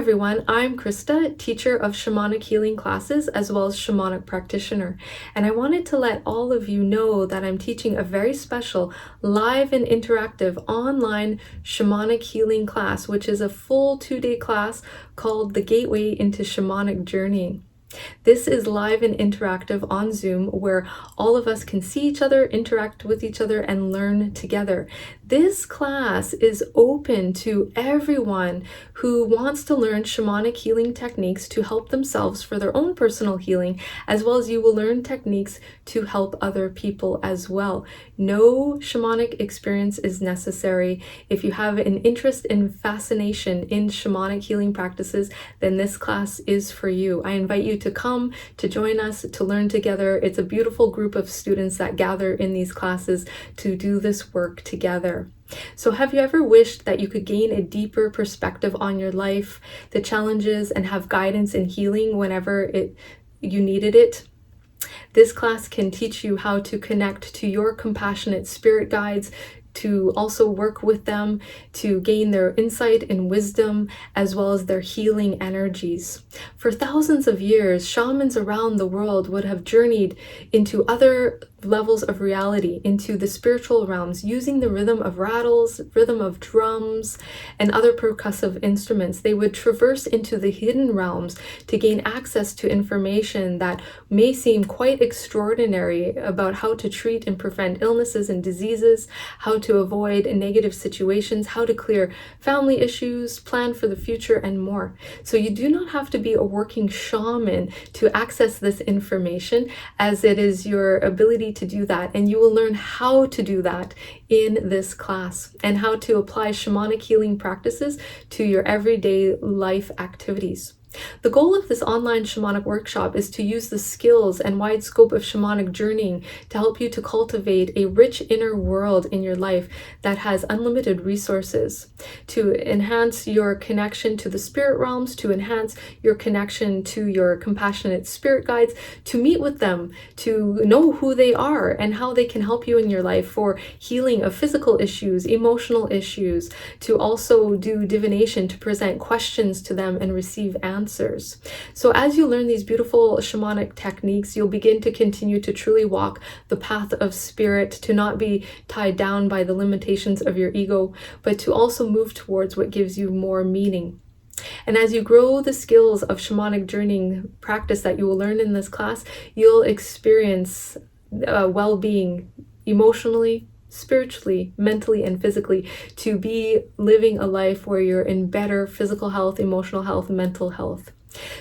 everyone, I'm Christa, teacher of shamanic healing classes as well as shamanic practitioner, and I wanted to let all of you know that I'm teaching a very special live and interactive online shamanic healing class, which is a full 2-day class called the Gateway Into Shamanic Journeying. This is live and interactive on Zoom where all of us can see each other, interact with each other, and learn together. This class is open to everyone who wants to learn shamanic healing techniques to help themselves for their own personal healing, as well as you will learn techniques to help other people as well. No shamanic experience is necessary. If you have an interest and fascination in shamanic healing practices, then this class is for you. I invite you to come, to join us, to learn together. It's a beautiful group of students that gather in these classes to do this work together. So have you ever wished that you could gain a deeper perspective on your life, the challenges, and have guidance and healing whenever you needed it? This class can teach you how to connect to your compassionate spirit guides, to also work with them, to gain their insight and wisdom, as well as their healing energies. For thousands of years, shamans around the world would have journeyed into other levels of reality, into the spiritual realms, using the rhythm of rattles, rhythm of drums, and other percussive instruments. They would traverse into the hidden realms to gain access to information that may seem quite extraordinary about how to treat and prevent illnesses and diseases, how to avoid negative situations, how to clear family issues, plan for the future, and more. So you do not have to be a working shaman to access this information, as it is your ability to do that, and you will learn how to do that in this class and how to apply shamanic healing practices to your everyday life activities. The goal of this online shamanic workshop is to use the skills and wide scope of shamanic journeying to help you to cultivate a rich inner world in your life that has unlimited resources, to enhance your connection to the spirit realms, to enhance your connection to your compassionate spirit guides, to meet with them, to know who they are and how they can help you in your life for healing of physical issues, emotional issues, to also do divination, to present questions to them and receive answers. So as you learn these beautiful shamanic techniques, you'll begin to continue to truly walk the path of spirit, to not be tied down by the limitations of your ego, but to also move towards what gives you more meaning. And as you grow the skills of shamanic journeying practice that you will learn in this class, you'll experience well-being emotionally, spiritually, mentally, and physically, to be living a life where you're in better physical health, emotional health, mental health.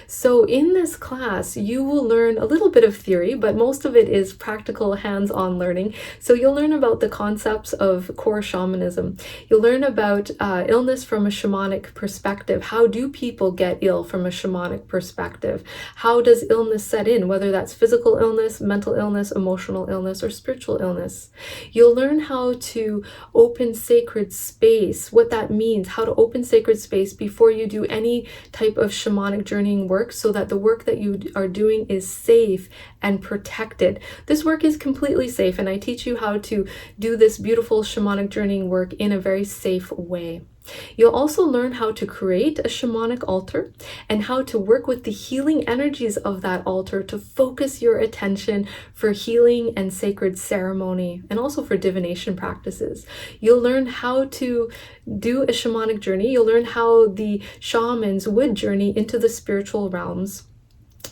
So in this class, you will learn a little bit of theory, but most of it is practical hands-on learning. So you'll learn about the concepts of core shamanism. You'll learn about illness from a shamanic perspective. How do people get ill from a shamanic perspective? How does illness set in, whether that's physical illness, mental illness, emotional illness, or spiritual illness? You'll learn how to open sacred space, what that means, how to open sacred space before you do any type of shamanic journey work, so that the work that you are doing is safe and protected. This work is completely safe, and I teach you how to do this beautiful shamanic journeying work in a very safe way. You'll also learn how to create a shamanic altar and how to work with the healing energies of that altar to focus your attention for healing and sacred ceremony, and also for divination practices. You'll learn how to do a shamanic journey. You'll learn how the shamans would journey into the spiritual realms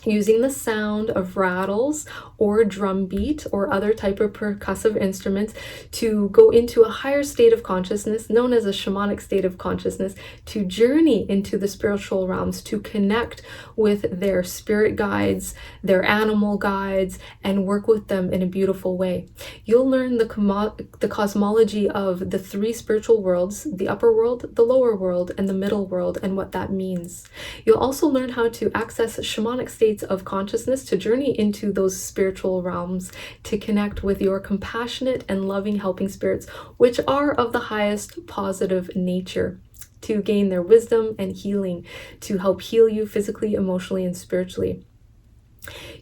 using the sound of rattles or drum beat or other type of percussive instruments to go into a higher state of consciousness known as a shamanic state of consciousness, to journey into the spiritual realms, to connect with their spirit guides, their animal guides, and work with them in a beautiful way. You'll learn the cosmology of the 3 spiritual worlds, the upper world, the lower world, and the middle world, and what that means. You'll also learn how to access shamanic states of consciousness to journey into those spiritual realms, to connect with your compassionate and loving helping spirits, which are of the highest positive nature, to gain their wisdom and healing, to help heal you physically, emotionally, and spiritually.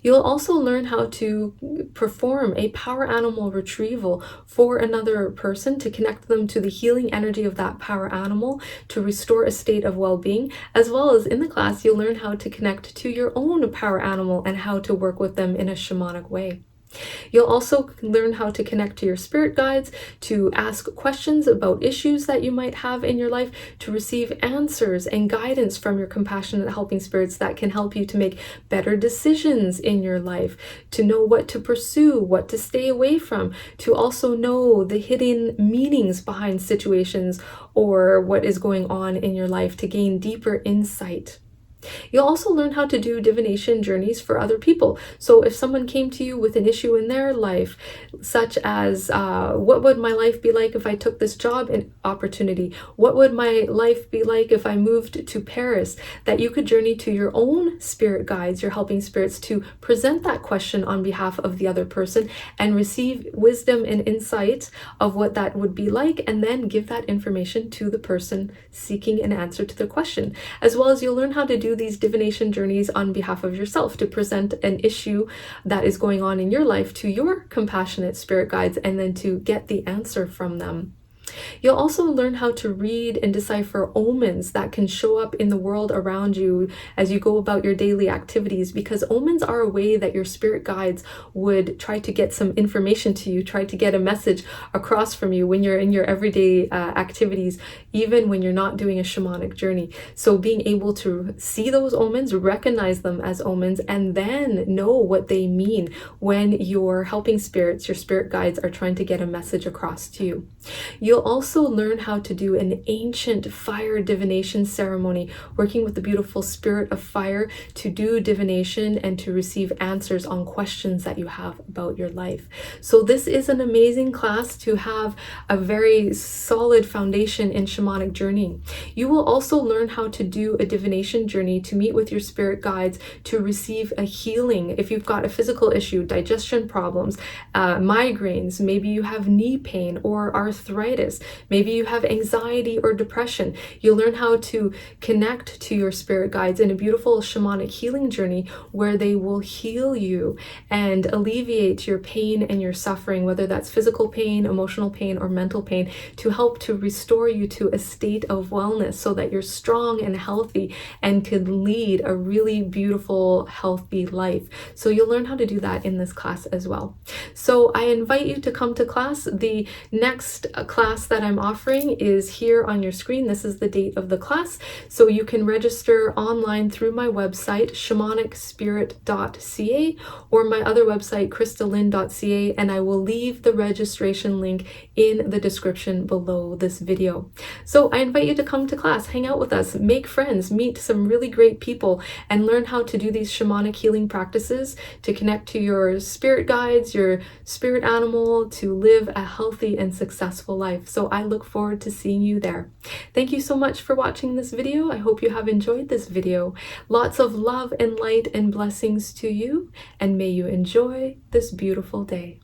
You'll also learn how to perform a power animal retrieval for another person to connect them to the healing energy of that power animal to restore a state of well-being, as well as in the class, you'll learn how to connect to your own power animal and how to work with them in a shamanic way. You'll also learn how to connect to your spirit guides, to ask questions about issues that you might have in your life, to receive answers and guidance from your compassionate helping spirits that can help you to make better decisions in your life, to know what to pursue, what to stay away from, to also know the hidden meanings behind situations or what is going on in your life to gain deeper insight. You'll also learn how to do divination journeys for other people. So if someone came to you with an issue in their life, such as what would my life be like if I took this job opportunity? What would my life be like if I moved to Paris? That you could journey to your own spirit guides, your helping spirits, to present that question on behalf of the other person and receive wisdom and insight of what that would be like, and then give that information to the person seeking an answer to the question. As well as you'll learn how to do these divination journeys on behalf of yourself, to present an issue that is going on in your life to your compassionate spirit guides and then to get the answer from them. You'll also learn how to read and decipher omens that can show up in the world around you as you go about your daily activities, because omens are a way that your spirit guides would try to get some information to you, try to get a message across from you when you're in your everyday activities, even when you're not doing a shamanic journey. So being able to see those omens, recognize them as omens, and then know what they mean when your helping spirits, your spirit guides, are trying to get a message across to you. You'll also learn how to do an ancient fire divination ceremony, working with the beautiful spirit of fire to do divination and to receive answers on questions that you have about your life. So this is an amazing class to have a very solid foundation in shamanic journeying. You will also learn how to do a divination journey to meet with your spirit guides to receive a healing. If you've got a physical issue, digestion problems, migraines, maybe you have knee pain or arthritis, maybe you have anxiety or depression, you'll learn how to connect to your spirit guides in a beautiful shamanic healing journey where they will heal you and alleviate your pain and your suffering, whether that's physical pain, emotional pain, or mental pain, to help to restore you to a state of wellness so that you're strong and healthy and can lead a really beautiful, healthy life. So you'll learn how to do that in this class as well. So I invite you to come to class. The next class that I'm offering is here on your screen. This is the date of the class. So you can register online through my website, shamanicspirit.ca, or my other website, christalynn.ca, and I will leave the registration link in the description below this video. So I invite you to come to class, hang out with us, make friends, meet some really great people, and learn how to do these shamanic healing practices to connect to your spirit guides, your spirit animal, to live a healthy and successful life. So I look forward to seeing you there. Thank you so much for watching this video. I hope you have enjoyed this video. Lots of love and light and blessings to you, and may you enjoy this beautiful day.